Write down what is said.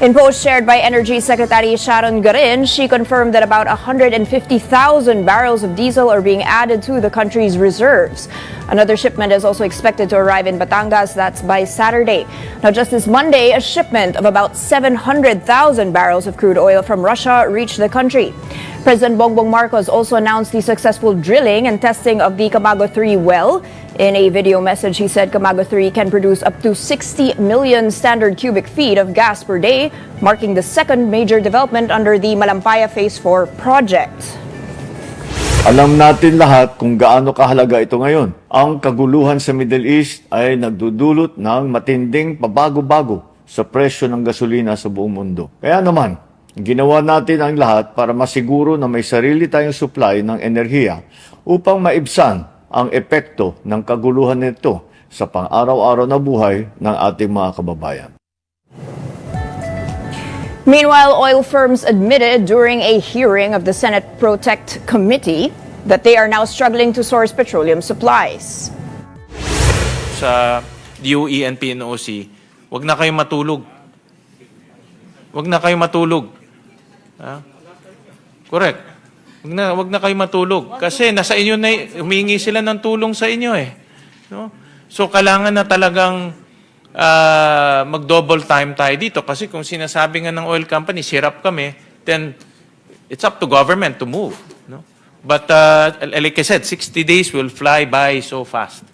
In post shared by Energy Secretary Sharon Garin, she confirmed that about 150,000 barrels of diesel are being added to the country's reserves. Another shipment is also expected to arrive in Batangas. That's by Saturday. Now, just this Monday, a shipment of about 700,000 barrels of crude oil from Russia reached the country. President Bongbong Marcos also announced the successful drilling and testing of the Camago 3 well. In a video message, he said Camago 3 can produce up to 60 million standard cubic feet of gas per day, marking the second major development under the Malampaya Phase 4 project. Alam natin lahat kung gaano kahalaga ito ngayon. Ang kaguluhan sa Middle East ay nagdudulot ng matinding pabago-bago sa presyo ng gasolina sa buong mundo. Kaya naman, ginawa natin ang lahat para masiguro na may sarili tayong supply ng enerhiya upang maibsan ang epekto ng kaguluhan nito sa pang-araw-araw na buhay ng ating mga kababayan. Meanwhile, oil firms admitted during a hearing of the Senate Protect Committee that they are now struggling to source petroleum supplies. Sa DOE and PNOC, wag na kayong matulog. Wag na kayong matulog. Ha? Correct. Wag na kayong matulog. Kasi nasa inyo na, humingi sila ng tulong sa inyo eh. No? So, kailangan na talagang mag-double time tayo dito. Kasi kung sinasabi nga ng oil company, sirap kami, then it's up to government to move. No? But like I said, 60 days will fly by so fast.